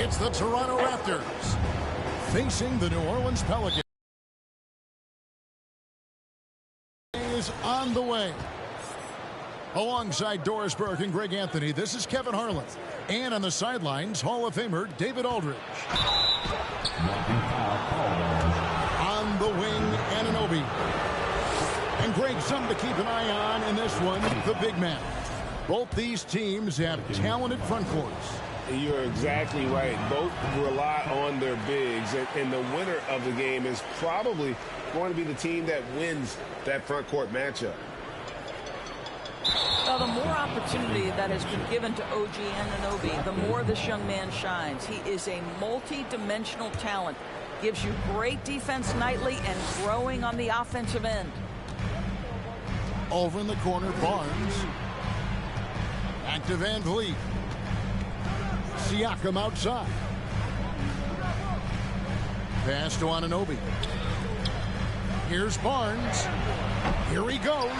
It's the Toronto Raptors facing the New Orleans Pelicans. Is on the way. Alongside Doris Burke and Greg Anthony, this is Kevin Harlan. And on the sidelines, Hall of Famer David Aldridge. On the wing, Anunoby. And Greg, something to keep an eye on in this one, the big man. Both these teams have talented front courts. You're exactly right. Both rely on their bigs, and the winner of the game is probably going to be the team that wins that front court matchup. Well, the more opportunity that has been given to OG Anunoby, the more this young man shines. He is a multi-dimensional talent. Gives you great defense nightly and growing on the offensive end. Over in the corner, Barnes. Back to Van Vliet. Siakam outside. Pass to Anunoby. Here's Barnes. Here he goes.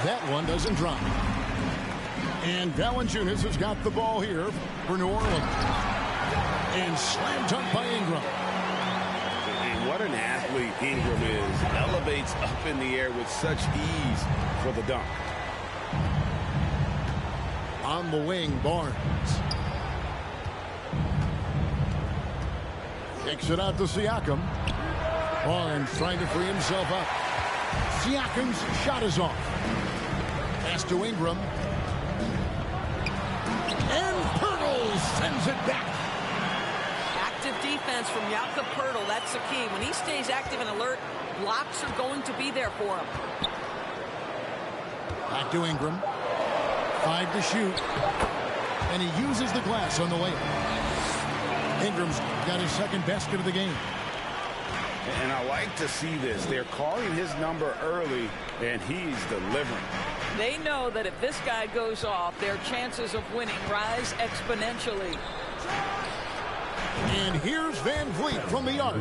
That one doesn't drop. And Valanciunas has got the ball here for New Orleans. And slam dunk by Ingram. And what an athlete Ingram is. Elevates up in the air with such ease for the dunk. On the wing, Barnes. Kicks it out to Siakam. Barnes trying to free himself up. Siakam's shot is off. Pass to Ingram. And Poeltl sends it back. Active defense from Jakob Poeltl. That's the key. When he stays active and alert, blocks are going to be there for him. Back to Ingram. 5 to shoot. And he uses the glass on the way. Ingram's got his second basket of the game. And I like to see this. They're calling his number early, and he's delivering. They know that if this guy goes off, their chances of winning rise exponentially. And here's Van Vliet from the arc.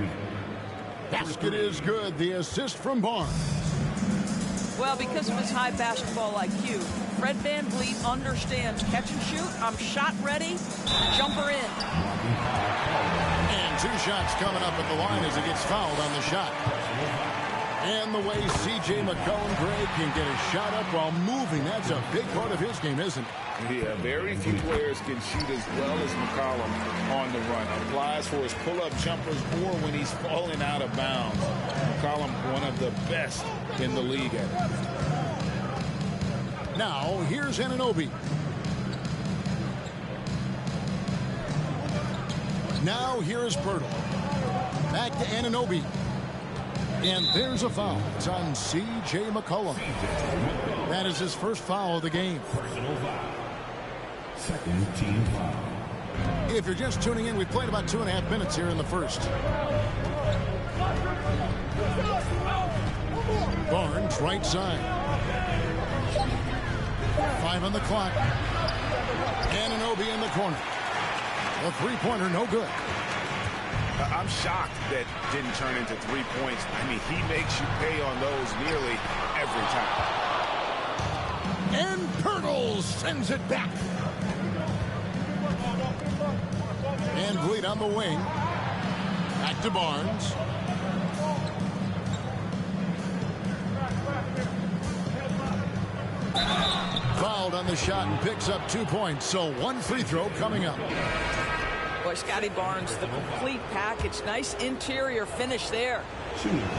Basket is good. The assist from Barnes. Well, because of his high basketball IQ, Fred Van Vliet understands catch and shoot. I'm shot ready. Jumper in. And 2 shots coming up at the line as he gets fouled on the shot. And the way C.J. McCollum, Greg, can get a shot up while moving, that's a big part of his game, isn't it? Yeah, very few players can shoot as well as McCollum on the run. Applies for his pull-up jumpers or when he's falling out of bounds. McCollum, one of the best in the league at it. Now, here's Anunoby. Now, here is Poeltl. Back to Anunoby. And there's a foul. It's on C.J. McCollum. That is his first foul of the game. Personal foul. Second team foul. If you're just tuning in, we played about 2.5 minutes here in the first. Barnes, right side. 5 on the clock. Anunoby in the corner. The three-pointer, no good. I'm shocked that didn't turn into 3 points. I mean, he makes you pay on those nearly every time. And Poeltl sends it back. Van Vliet on the wing. Back to Barnes. Fouled on the shot and picks up 2 points. So 1 free throw coming up. Boy, Scotty Barnes, the complete package. Nice interior finish there.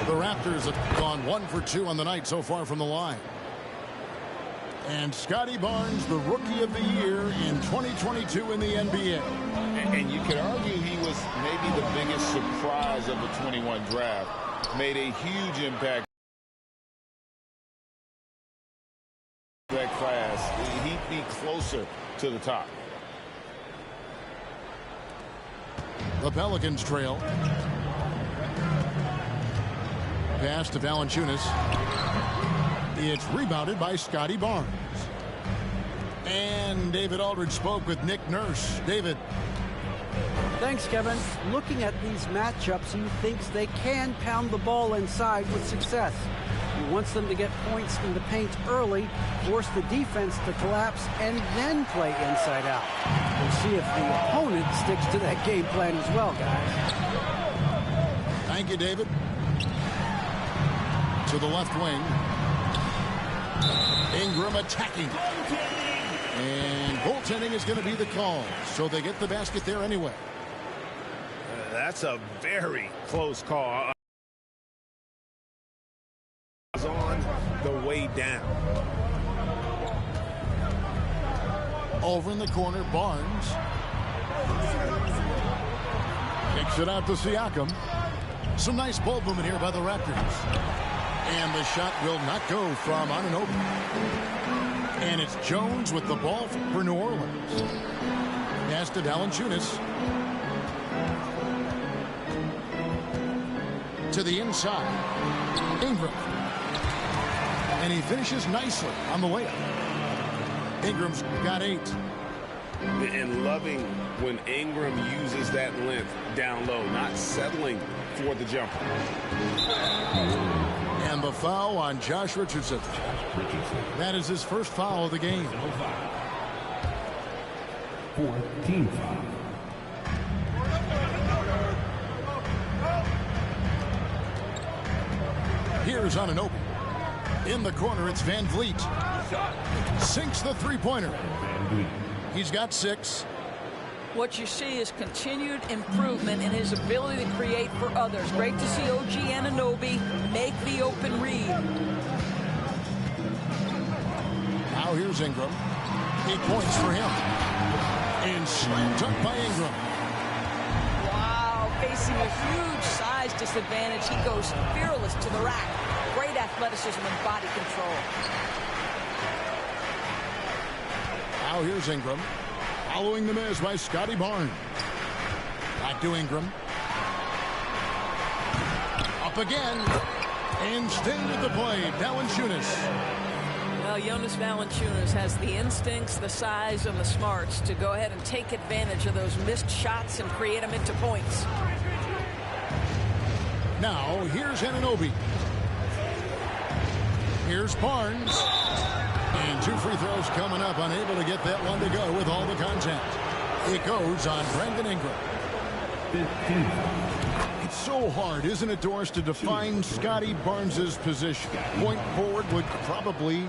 The Raptors have gone 1 for 2 on the night so far from the line. And Scotty Barnes, the Rookie of the Year in 2022 in the NBA. And you could argue he was maybe the biggest surprise of the 21 draft. Made a huge impact. That class, he'd be closer to the top. The Pelicans trail. Pass to Valanciunas. It's rebounded by Scotty Barnes. And David Aldridge spoke with Nick Nurse. David. Thanks, Kevin. Looking at these matchups, he thinks they can pound the ball inside with success. He wants them to get points in the paint early, force the defense to collapse, and then play inside out. We'll see if the opponent sticks to that game plan as well, guys. Thank you, David. To the left wing. Ingram attacking. And goaltending is going to be the call. So they get the basket there anyway. That's a very close call. On the way down. Over in the corner, Barnes. Kicks it out to Siakam. Some nice ball movement here by the Raptors. And the shot will not go from Anunoby. And it's Jones with the ball for New Orleans. Pass to Valanciunas. To the inside. Ingram. And he finishes nicely on the layup. Ingram's got 8. And loving when Ingram uses that length down low, not settling for the jumper. And the foul on Josh Richardson. That is his first foul of the game. 14 foul. Here's Anunoby. In the corner, it's Van Vliet. Sinks the three-pointer. He's got 6. What you see is continued improvement in his ability to create for others. Great to see OG Anunoby make the open read. Now here's Ingram. 8 points for him. And slam dunk by Ingram. Wow, facing a huge size disadvantage. He goes fearless to the rack. Great athleticism and body control. Now here's Ingram. Following the miss by Scotty Barnes. Back to Ingram. Up again. And staying with the play, Valanciunas. Well, Jonas Valanciunas has the instincts, the size, and the smarts to go ahead and take advantage of those missed shots and create them into points. Now, here's Anunoby. Here's Barnes. And 2 free throws coming up, unable to get that one to go with all the contact. It goes on Brandon Ingram. 15. It's so hard, isn't it, Doris, to define Scotty Barnes' position? Point forward would probably,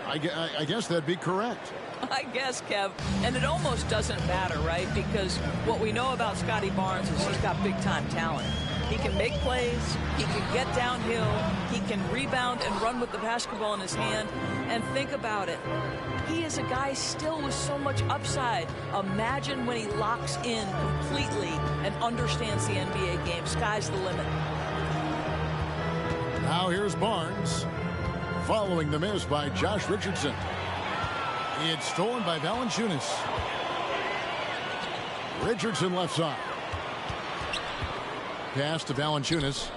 I guess that'd be correct. I guess, Kev. And it almost doesn't matter, right? Because what we know about Scotty Barnes is he's got big-time talent. He can make plays. He can get downhill. He can rebound and run with the basketball in his hand. And think about it. He is a guy still with so much upside. Imagine when he locks in completely and understands the NBA game. Sky's the limit. Now here's Barnes. Following the miss by Josh Richardson. It's stolen by Valanciunas. Richardson left side. Pass to Valanciunas.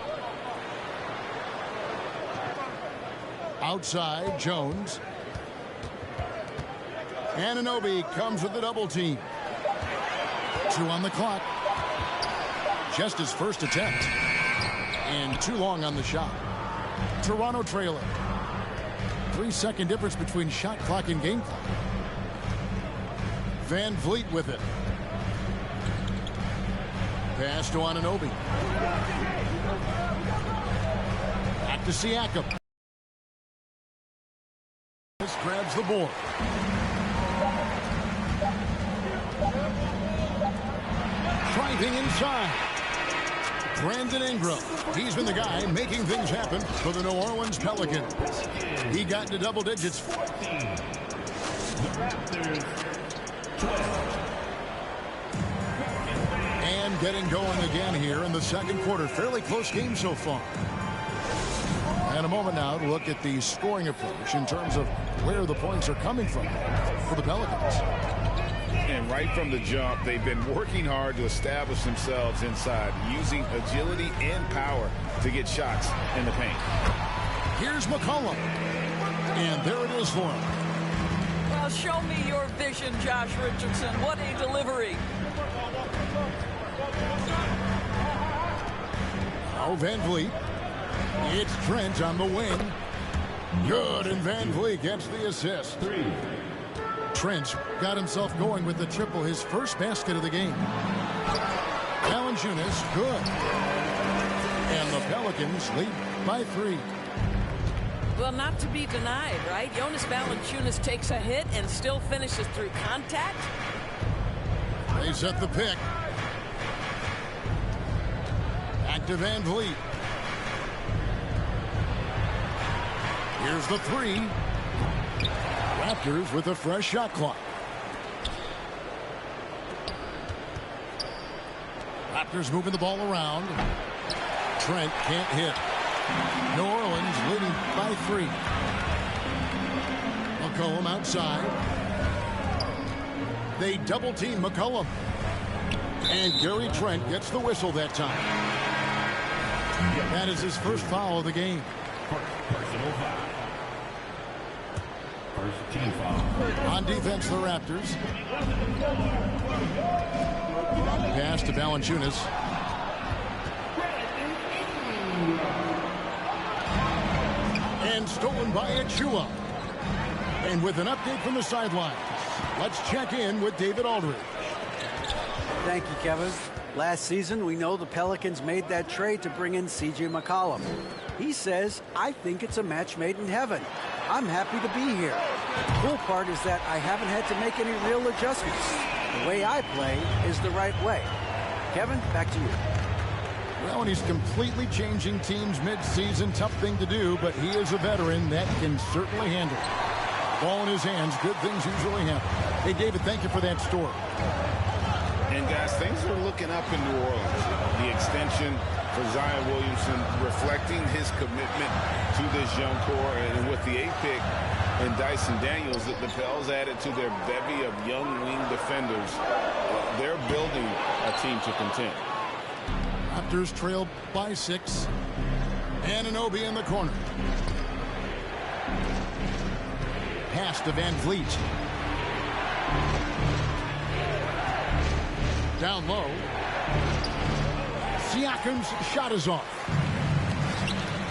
Outside, Jones. Anunoby comes with the double team. 2 on the clock. Just his first attempt. And too long on the shot. Toronto trailing. 3-second difference between shot clock and game clock. Van Vliet with it. Pass to Anunoby. Back to Siakam. This grabs the board. Driving inside. Brandon Ingram. He's been the guy making things happen for the New Orleans Pelicans. He got into double digits. 14. The Raptors 12. And getting going again here in the second quarter. Fairly close game so far. And a moment now to look at the scoring approach in terms of where the points are coming from for the Pelicans. And right from the jump, they've been working hard to establish themselves inside, using agility and power to get shots in the paint. Here's McCollum. And there it is for him. Well, show me your vision, Josh Richardson. What a delivery. Now Van Vliet. It's Trent on the wing. Good, and Van Vliet gets the assist. Trent got himself going with the triple, his first basket of the game. Valanciunas, good. And the Pelicans lead by 3. Well, not to be denied, right? Jonas Valanciunas takes a hit and still finishes through contact. They set the pick. Back to Van Vliet. Here's the 3. Raptors with a fresh shot clock. Raptors moving the ball around. Trent can't hit. New Orleans leading by 3. McCollum outside. They double team McCollum. And Gary Trent gets the whistle that time. That is his first foul of the game. Personal foul. First team foul. On defense, the Raptors. Pass to Valanciunas. And stolen by Achua. And with an update from the sidelines, let's check in with David Aldridge. Thank you, Kevin. Last season, we know the Pelicans made that trade to bring in C.J. McCollum. He says, I think it's a match made in heaven. I'm happy to be here. The cool part is that I haven't had to make any real adjustments. The way I play is the right way. Kevin, back to you. Well, and he's completely changing teams mid-season. Tough thing to do, but he is a veteran that can certainly handle it. Ball in his hands, good things usually happen. Hey, David, thank you for that story. And, guys, things are looking up in New Orleans. The extension for Zion Williamson reflecting his commitment to this young core. And with the 8th pick and Dyson Daniels, that the Pels added to their bevy of young wing defenders, they're building a team to contend. Raptors trail by 6. Anunoby in the corner. Pass to Van Vliet. Down low. Siakam's shot is off.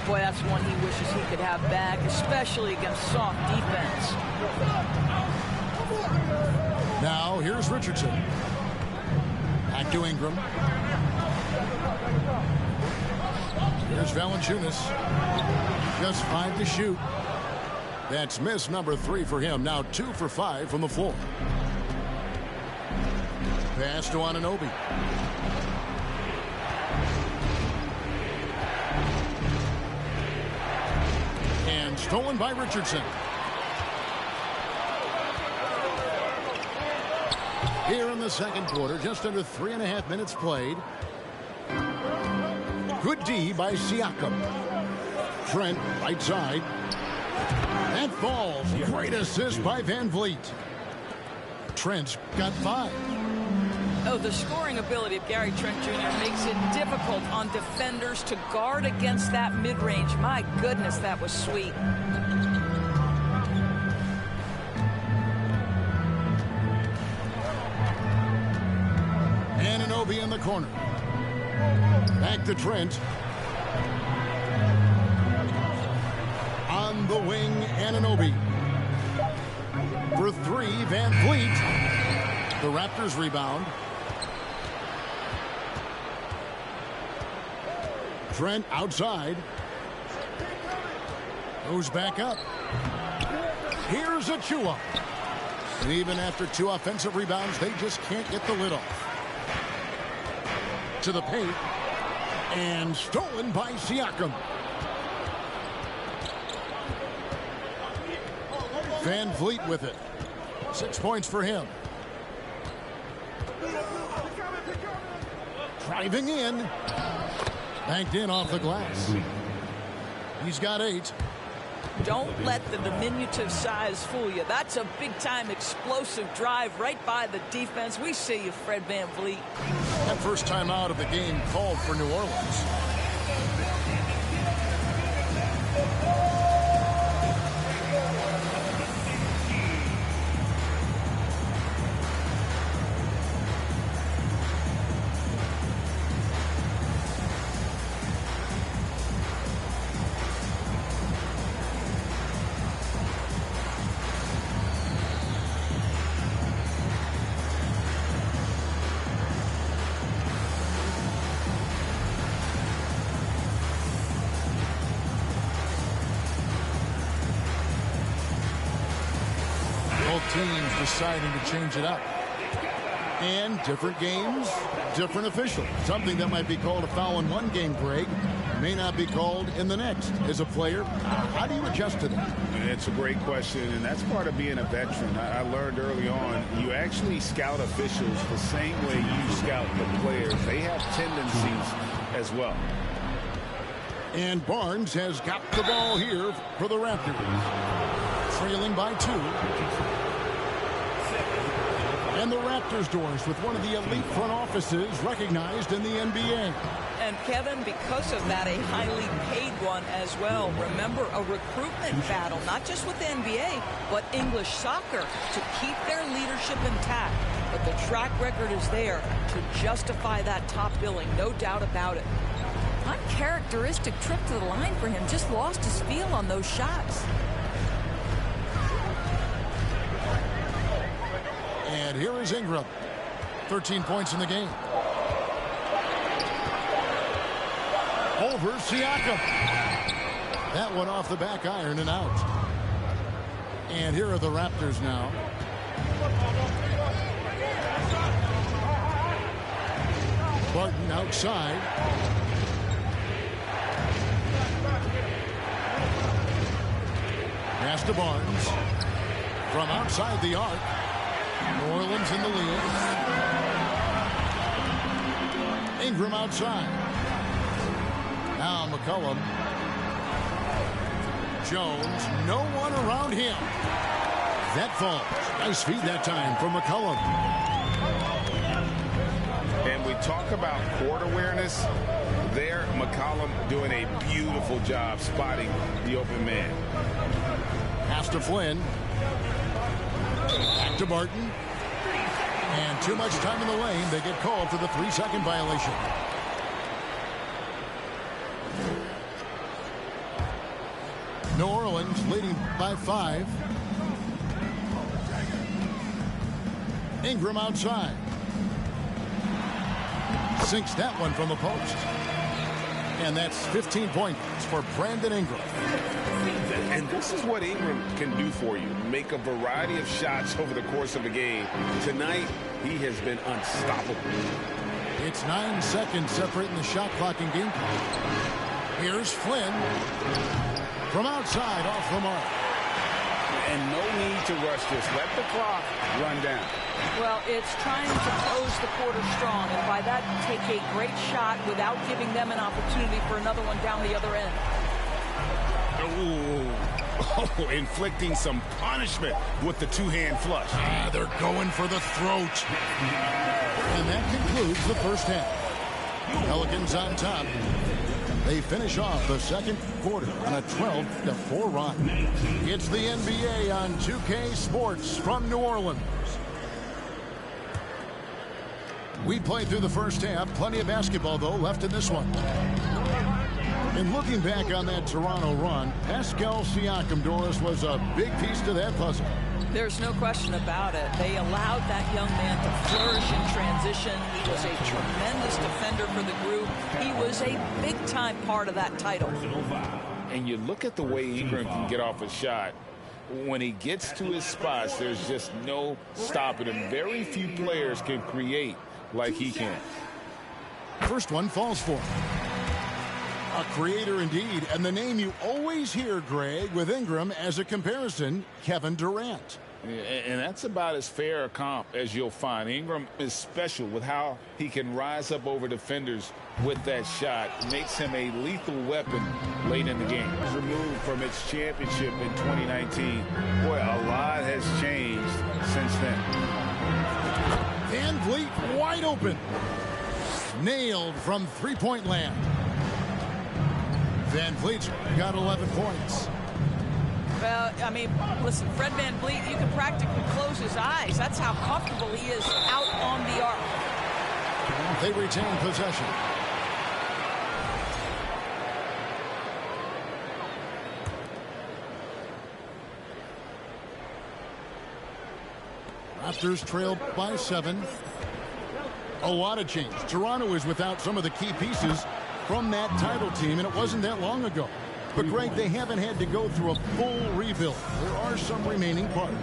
Boy, that's one he wishes he could have back, especially against soft defense. Now, here's Richardson. Back to Ingram. Here's Valanciunas. Just 5 to shoot. That's miss number 3 for him. Now 2 for 5 from the floor. Pass to Anunoby. And stolen by Richardson. Here in the second quarter, just under 3.5 minutes played. Good D by Siakam. Trent, right side. That falls. Great assist by Van Vliet. Trent's got 5. Oh, the scoring ability of Gary Trent Jr. makes it difficult on defenders to guard against that mid-range. My goodness, that was sweet. Anunoby in the corner. Back to Trent. On the wing, Anunoby. For 3, Van Vliet. The Raptors rebound. Trent outside. Goes back up. Here's Achua. And even after 2 offensive rebounds, they just can't get the lid off. To the paint. And stolen by Siakam. Van Vliet with it. 6 points for him. Driving in. Banked in off the glass. He's got 8. Don't let the diminutive size fool you. That's a big-time explosive drive right by the defense. We see you, Fred Van Vliet. That first time out of the game called for New Orleans. Both teams deciding to change it up. And different games, different officials. Something that might be called a foul in one game, Greg, may not be called in the next. As a player, how do you adjust to that? It's a great question, and that's part of being a veteran. I learned early on, you actually scout officials the same way you scout the players. They have tendencies as well. And Barnes has got the ball here for the Raptors. Trailing by 2. And the Raptors doors with one of the elite front offices recognized in the NBA. And Kevin, because of that, a highly paid one as well. Remember, a recruitment battle, not just with the NBA, but English soccer to keep their leadership intact. But the track record is there to justify that top billing, no doubt about it. Uncharacteristic trip to the line for him. Just lost his feel on those shots. And here is Ingram. 13 points in the game. Over Siakam. That one off the back iron and out. And here are the Raptors now. Barton outside. Pass to Barnes. From outside the arc. New Orleans in the lead. Ingram outside. Now McCollum. Jones. No one around him. That falls. Nice feed that time from McCollum. And we talk about court awareness. There, McCollum doing a beautiful job spotting the open man. Pass to Flynn. Back to Barton. And too much time in the lane. They get called for the 3-second violation. New Orleans leading by 5. Ingram outside. Sinks that one from the post. And that's 15 points for Brandon Ingram. And this is what Ingram can do for you. Make a variety of shots over the course of a game. Tonight, he has been unstoppable. It's 9 seconds separating the shot clock and game clock. Here's Flynn. From outside, off the mark. And no need to rush this. Let the clock run down. Well, it's trying to close the quarter strong, and by that, take a great shot without giving them an opportunity for another one down the other end. Oh, inflicting some punishment with the two-hand flush. They're going for the throat. And that concludes the first half. Pelicans on top. They finish off the second quarter on a 12-4 run. It's the NBA on 2K Sports from New Orleans. We played through the first half. Plenty of basketball, though, left in this one. And looking back on that Toronto run, Pascal Siakam, Doris, was a big piece to that puzzle. There's no question about it. They allowed that young man to flourish in transition. He was a tremendous defender for the group. He was a big-time part of that title. And you look at the way Ingram can get off a shot. When he gets to his spots, there's just no stopping him. Very few players can create like he can. First one falls for him. A creator indeed, and the name you always hear, Greg, with Ingram as a comparison, Kevin Durant. And that's about as fair a comp as you'll find. Ingram is special with how he can rise up over defenders with that shot. Makes him a lethal weapon late in the game. Removed from its championship in 2019. Boy, a lot has changed since then. Van Vliet wide open. Nailed from three-point land. Van Vliet's got 11 points. Well, I mean, listen, Fred Van Vliet, you can practically close his eyes. That's how comfortable he is out on the arc. They retain possession. Raptors trail by 7. A lot of change. Toronto is without some of the key pieces from that title team, and it wasn't that long ago. But, Greg, they haven't had to go through a full rebuild. There are some remaining parts.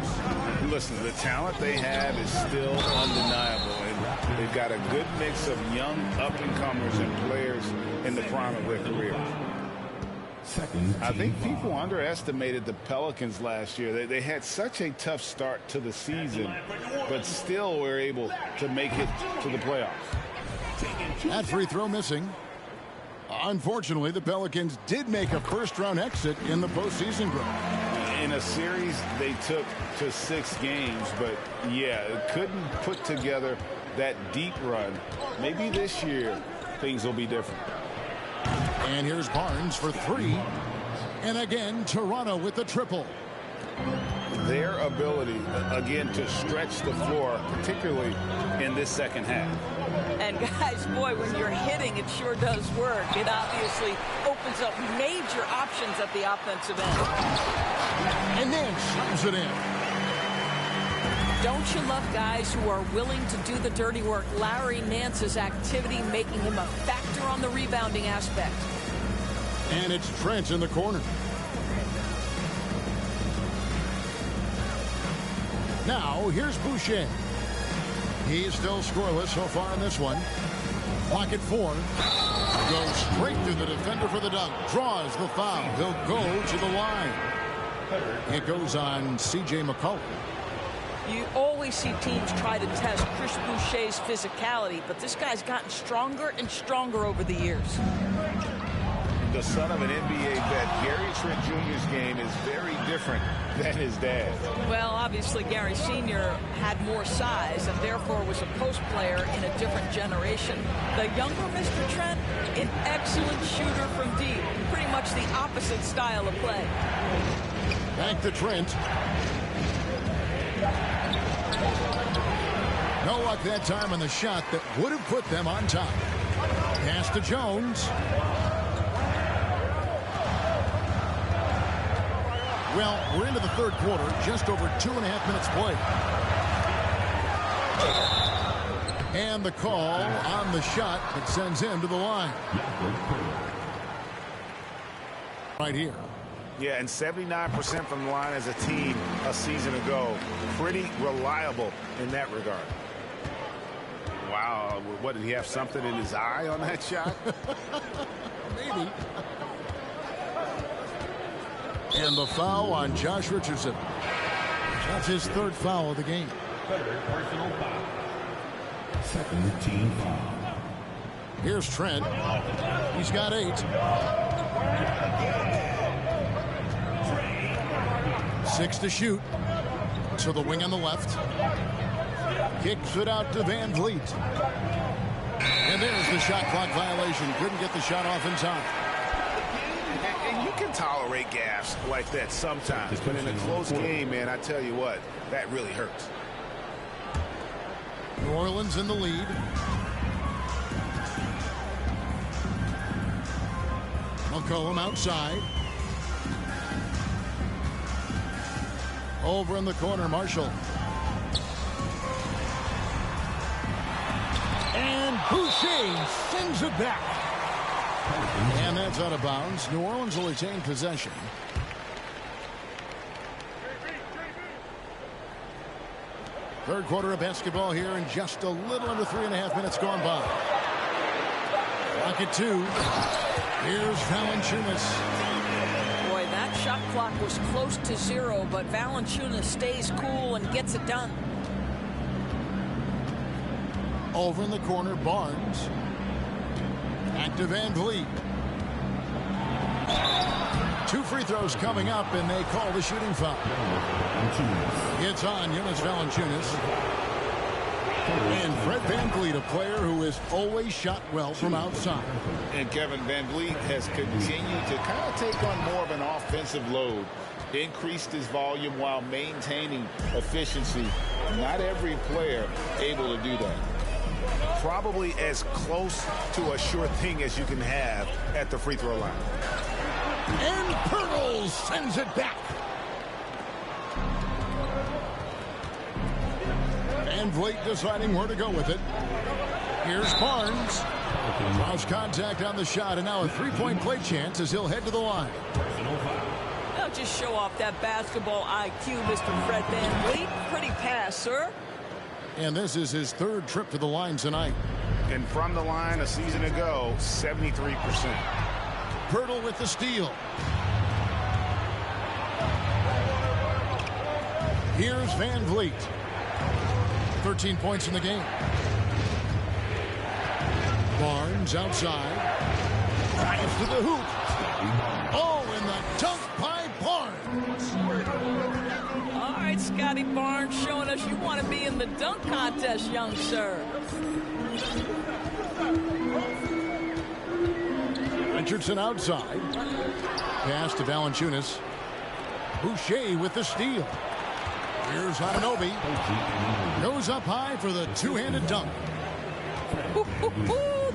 Listen, the talent they have is still undeniable. And they've got a good mix of young up-and-comers and players in the prime of their career. I think people underestimated the Pelicans last year. They had such a tough start to the season, but still were able to make it to the playoffs. That free throw missing. Unfortunately, the Pelicans did make a first-round exit in the postseason group. In a series they took to 6 games, but yeah, couldn't put together that deep run. Maybe this year things will be different. And here's Barnes for 3. And again, Toronto with the triple. Their ability, again, to stretch the floor, particularly in this second half. And guys, boy, when you're hitting, it sure does work. It obviously opens up major options at the offensive end. And then slams it in. Don't you love guys who are willing to do the dirty work? Larry Nance's activity making him a factor on the rebounding aspect. And it's Trent in the corner. Now, here's Boucher. He's still scoreless so far in this one. Clock at 4. Goes straight to the defender for the dunk. Draws the foul. He'll go to the line. It goes on C.J. McCollum. You always see teams try to test Chris Boucher's physicality, but this guy's gotten stronger and stronger over the years. The son of an NBA vet, Gary Trent Jr.'s game is very different than his dad. Well, obviously, Gary Sr. had more size and therefore was a post player in a different generation. The younger Mr. Trent, an excellent shooter from deep. Pretty much the opposite style of play. Back to Trent. No luck that time on the shot that would have put them on top. Pass to Jones. Well, we're into the third quarter, just over 2.5 minutes played. And the call on the shot that sends him to the line. Right here. Yeah, and 79% from the line as a team a season ago. Pretty reliable in that regard. Wow, what, did he have something in his eye on that shot? Maybe. And the foul on Josh Richardson. That's his third foul of the game. Third personal foul. Second team foul. Here's Trent. He's got 8. 6 to shoot. To the wing on the left. Kicks it out to Van Vliet. And there's the shot clock violation. Couldn't get the shot off in time. And you can tolerate gaffes like that sometimes, but in a close game, man, I tell you what, that really hurts. New Orleans in the lead. McCollum outside. Over in the corner, Marshall. And Boucher sends it back. And that's out of bounds. New Orleans will retain possession. Third quarter of basketball here, and just a little under 3.5 minutes gone by. Clock at 2. Here's Valanciunas. Boy, that shot clock was close to 0, but Valanciunas stays cool and gets it done. Over in the corner, Barnes. Back to Van Vliet. 2 free throws coming up, and they call the shooting foul. It's on Jonas Valanciunas. And Fred Van Vliet, a player who has always shot well from outside. And Kevin Van Vliet has continued to kind of take on more of an offensive load. Increased his volume while maintaining efficiency. Not every player able to do that. Probably as close to a sure thing as you can have at the free throw line. And Pirtle sends it back. Van Vliet deciding where to go with it. Here's Barnes. Lost contact on the shot, and now a three-point play chance as he'll head to the line. Now just show off that basketball IQ, Mr. Fred VanVleet. Pretty pass, sir. And this is his third trip to the line tonight. And from the line a season ago, 73%. Pirtle with the steal. Here's VanVleet. 13 points in the game. Barnes outside. Drives to the hoop. Oh, and the dunk by Barnes. All right, Scotty Barnes showing us you want to be in the dunk contest, young sir. Richardson outside. Pass to Valanciunas. Boucher with the steal. Here's Anunoby. Goes up high for the two-handed dunk.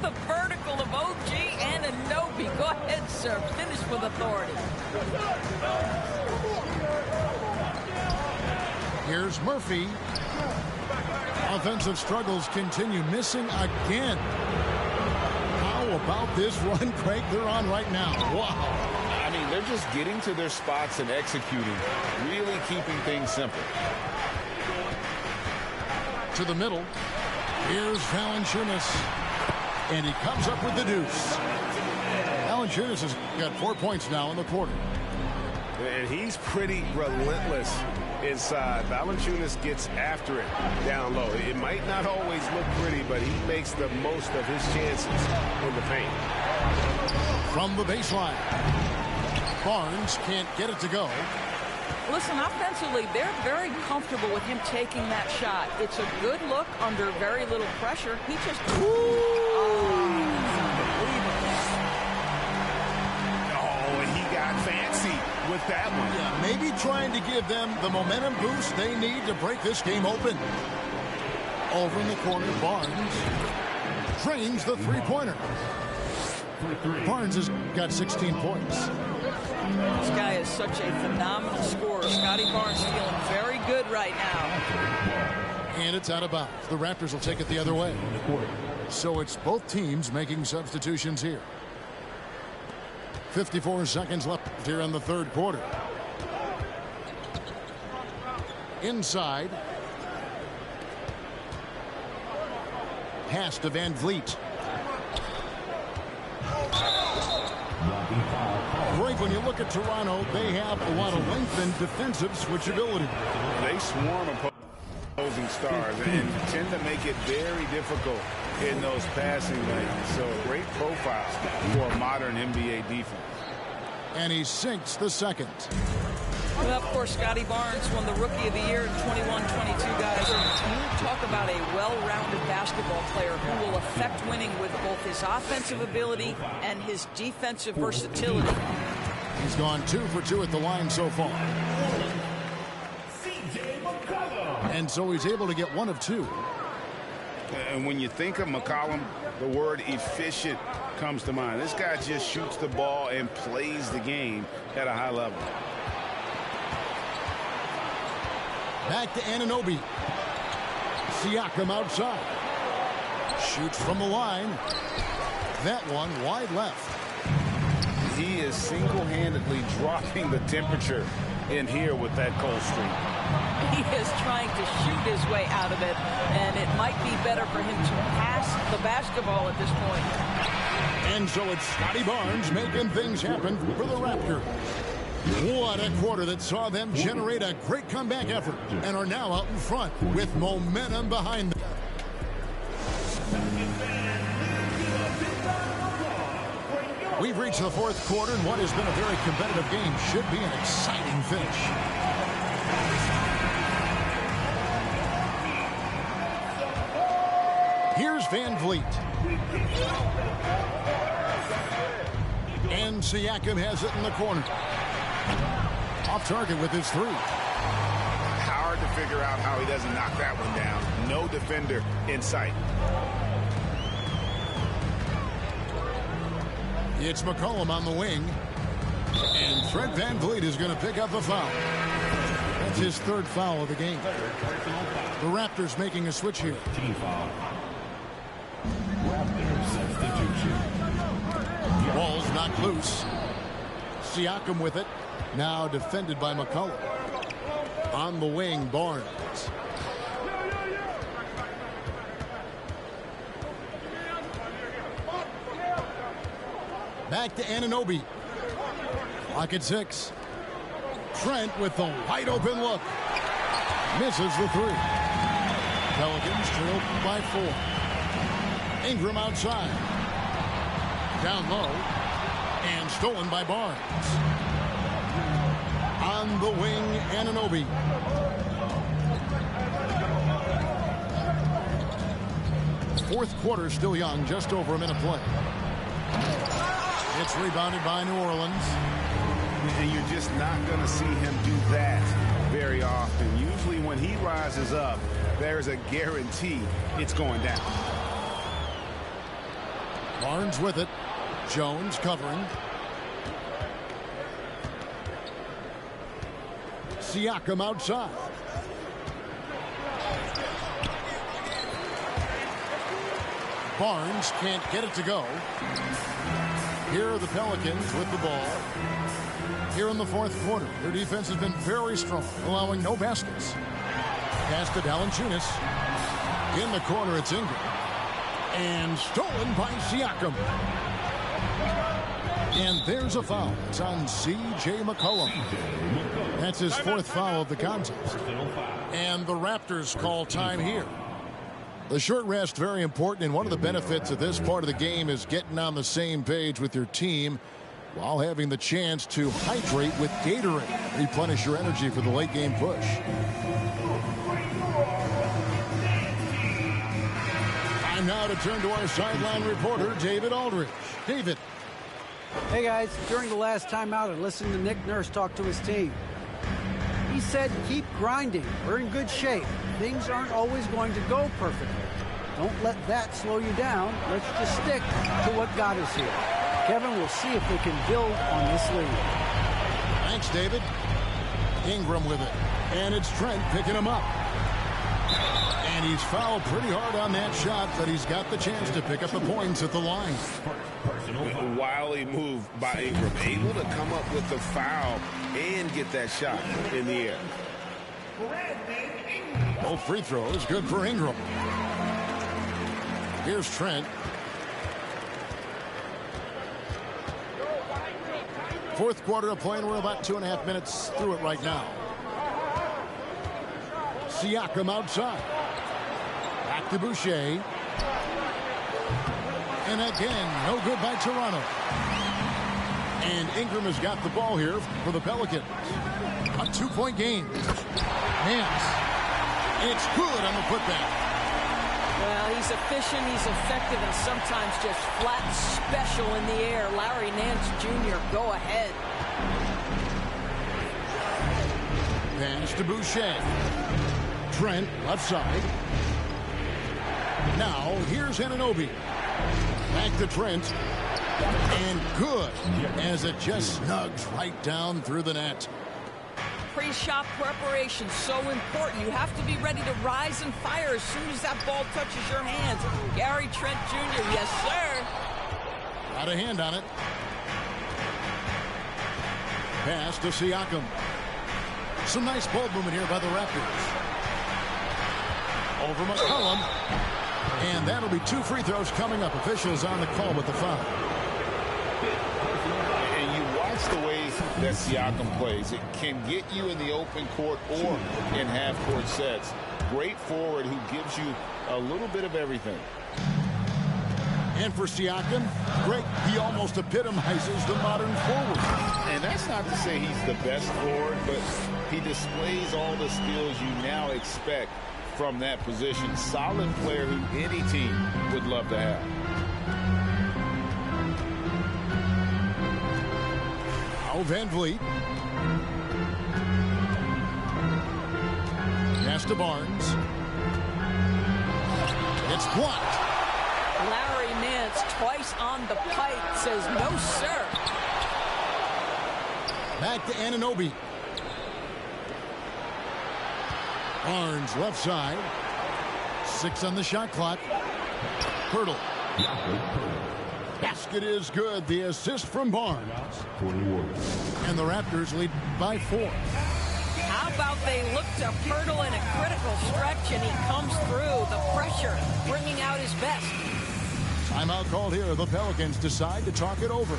The vertical of OG Anunoby. Go ahead, sir. Finish with authority. Here's Murphy. Offensive struggles continue. Missing again. How about this run, Craig, they're on right now? Wow. I mean, they're just getting to their spots and executing, really keeping things simple. To the middle. Here's Valanciunas. And he comes up with the deuce. Valanciunas has got 4 points now in the quarter. And he's pretty relentless inside. Valanciunas gets after it down low. It might not always look pretty, but he makes the most of his chances in the paint. From the baseline. Barnes can't get it to go. Listen, offensively, they're very comfortable with him taking that shot. It's a good look under very little pressure. He just... And he got fancy with that one. Yeah, maybe trying to give them the momentum boost they need to break this game open. Over in the corner, Barnes drains the three-pointer. Barnes has got 16 points. This guy is such a phenomenal scorer. Scotty Barnes feeling very good right now. And it's out of bounds. The Raptors will take it the other way. So it's both teams making substitutions here. 54 seconds left here in the third quarter. Inside. Pass to VanVleet. Greg, when you look at Toronto, they have a lot of length and defensive switchability. They swarm opposing stars and tend to make it very difficult in those passing lanes. So great profile for a modern NBA defense. And he sinks the second. Well, of course, Scotty Barnes won the Rookie of the Year in 21-22, guys. You talk about a well-rounded basketball player who will affect winning with both his offensive ability and his defensive versatility. He's gone 2 for 2 at the line so far. And so he's able to get 1 of 2. And when you think of McCollum, the word efficient comes to mind. This guy just shoots the ball and plays the game at a high level. Back to Anunoby. Siakam outside. Shoots from the line. That one wide left. He is single-handedly dropping the temperature in here with that cold streak. He is trying to shoot his way out of it, and it might be better for him to pass the basketball at this point. And so it's Scotty Barnes making things happen for the Raptors. What a quarter that saw them generate a great comeback effort and are now out in front with momentum behind them. We've reached the fourth quarter, and what has been a very competitive game should be an exciting finish. Here's VanVleet. And Siakam has it in the corner. Off target with his 3. Hard to figure out how he doesn't knock that one down. No defender in sight. It's McCollum on the wing. And Fred VanVleet is going to pick up the foul. That's his 3rd foul of the game. The Raptors making a switch here. Team foul. Raptors substitution. Ball's knocked loose. Siakam with it. Now defended by McCollum. On the wing, Barnes. Back to Anunoby. Clock at 6. Trent with the wide open look. Misses the 3. Pelicans trail by 4. Ingram outside. Down low. And stolen by Barnes. On the wing, Anunoby. Fourth quarter still young, just over a minute play. It's rebounded by New Orleans. And you're just not going to see him do that very often. Usually when he rises up, there's a guarantee it's going down. Barnes with it. Jones covering. Siakam outside. Barnes can't get it to go. Here are the Pelicans with the ball. Here in the fourth quarter, their defense has been very strong, allowing no baskets. Pass to Valanciunas. In the corner, it's Ingram. And stolen by Siakam. And there's a foul. It's on C.J. McCollum. That's his fourth foul of the contest. And the Raptors call time here. The short rest, very important, and one of the benefits of this part of the game is getting on the same page with your team while having the chance to hydrate with Gatorade. Replenish your energy for the late game push. Time now to turn to our sideline reporter, David Aldridge. David. Hey guys, during the last timeout, I listened to Nick Nurse talk to his team. He said, keep grinding. We're in good shape. Things aren't always going to go perfectly. Don't let that slow you down. Let's just stick to what got us here. Kevin, we'll see if they can build on this lead. Thanks, David. Ingram with it. And it's Trent picking him up. And he's fouled pretty hard on that shot, but he's got the chance to pick up the points at the line. A wily move by Ingram. Able to come up with the foul and get that shot in the air. Both free throws good for Ingram. Here's Trent. Fourth quarter of play, and we're about 2.5 minutes through it right now. Siakam outside. Back to Boucher. And again, no good by Toronto. And Ingram has got the ball here for the Pelicans. A 2-point game. Hands. It's good on the putback. Well, he's efficient, he's effective, and sometimes just flat special in the air. Larry Nance Jr., go ahead. Pass to Boucher. Trent, left side. Now, here's Anunoby. Back to Trent. And good, as it just snugs right down through the net. Pre-shot preparation, so important. You have to be ready to rise and fire as soon as that ball touches your hands. Gary Trent Jr., yes, sir. Got a hand on it. Pass to Siakam. Some nice ball movement here by the Raptors. Over McCollum. And that'll be 2 free throws coming up. Officials on the call with the foul. And you watch the way that Siakam plays. It can get you in the open court or in half-court sets. Great forward who gives you a little bit of everything. And for Siakam, Greg, he almost epitomizes the modern forward. And that's not to say he's the best forward, but he displays all the skills you now expect from that position. Solid player who any team would love to have. Now Van Vliet. Pass to Barnes. It's blocked. Larry Nance twice on the pipe says no, sir. Back to Anunoby. Barnes left side. 6 on the shot clock. Hurdle. Basket is good. The assist from Barnes. And the Raptors lead by 4. How about they look to Poeltl in a critical stretch, and he comes through. The pressure bringing out his best. Timeout called here. The Pelicans decide to talk it over.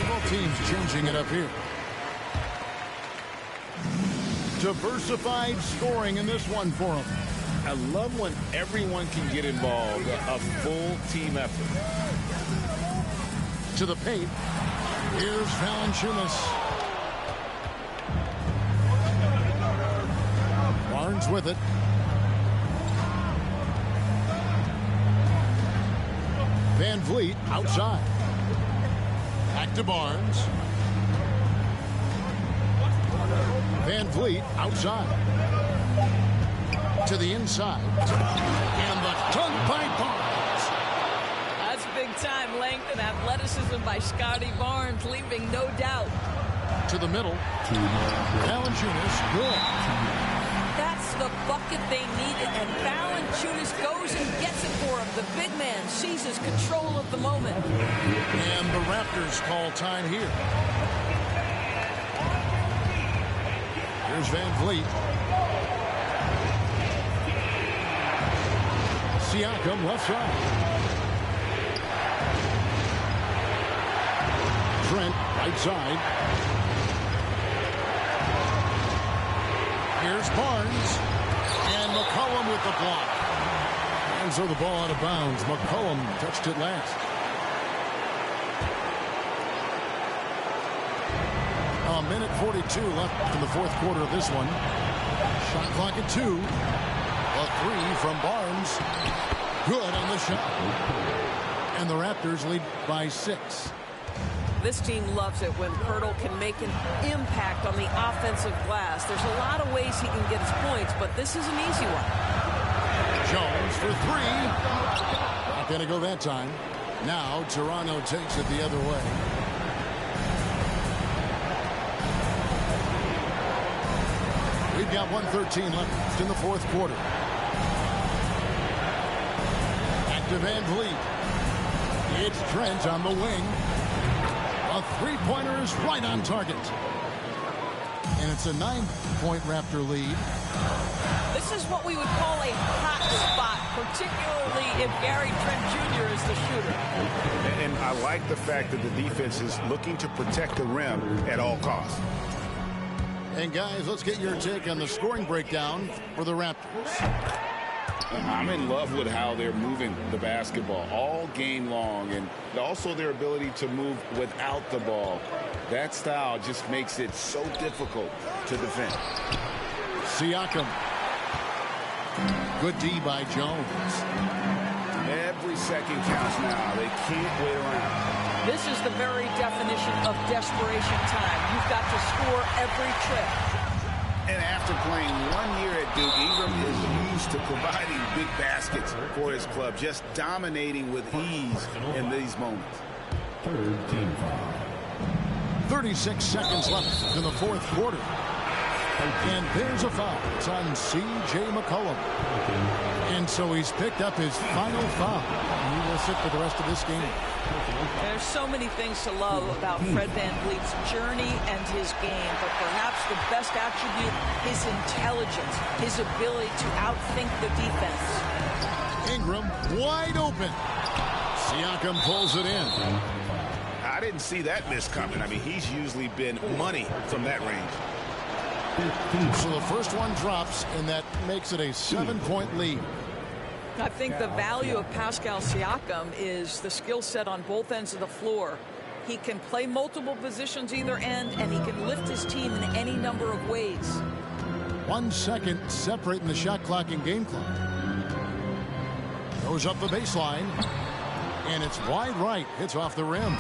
Both teams changing it up here. Diversified scoring in this one for them. I love when everyone can get involved, a full team effort. To the paint. Here's Valanciunas. Barnes with it. Van Vliet outside. Back to Barnes. Van Vliet outside. To the inside. And the dunk by Barnes. That's big-time length and athleticism by Scotty Barnes, leaving no doubt. To the middle. Valanciunas, good. That's the bucket they needed, and Valanciunas goes and gets it for him. The big man seizes control of the moment. And the Raptors call time here. Here's Van Vliet. Siakam left side. Trent right side. Here's Barnes. And McCollum with the block. And so the ball out of bounds. McCollum touched it last. A minute 42 left in the fourth quarter of this one. Shot clock at 2. A 3 from Barnes. Good on the shot. And the Raptors lead by 6. This team loves it when Poeltl can make an impact on the offensive glass. There's a lot of ways he can get his points, but this is an easy one. Jones for 3. Not going to go that time. Now Toronto takes it the other way. We've got 1:13 left in the fourth quarter. Back to Van Vliet. It's Trent on the wing. A three-pointer is right on target. And it's a 9-point Raptor lead. This is what we would call a hot spot, particularly if Gary Trent Jr. is the shooter. And I like the fact that the defense is looking to protect the rim at all costs. And guys, let's get your take on the scoring breakdown for the Raptors. I'm in love with how they're moving the basketball all game long, and also their ability to move without the ball. That style just makes it so difficult to defend. Siakam. Good D by Jones. Every second counts now. They can't wait around. This is the very definition of desperation time. You've got to score every trip. And after playing 1 year at Duke, Ingram is used to providing big baskets for his club, just dominating with ease in these moments. 36 seconds left in the fourth quarter. And there's a foul. It's on C.J. McCollum. And so he's picked up his final foul. And he will sit for the rest of this game. There's so many things to love about Fred VanVleet's journey and his game, but perhaps the best attribute is intelligence, his ability to outthink the defense. Ingram wide open. Siakam pulls it in. I didn't see that miss coming. I mean, he's usually been money from that range. So the first one drops, and that makes it a 7-point lead. I think the value of Pascal Siakam is the skill set on both ends of the floor. He can play multiple positions either end, and he can lift his team in any number of ways. 1 second separating the shot clock and game clock. Goes up the baseline, and it's wide right. Hits off the rim.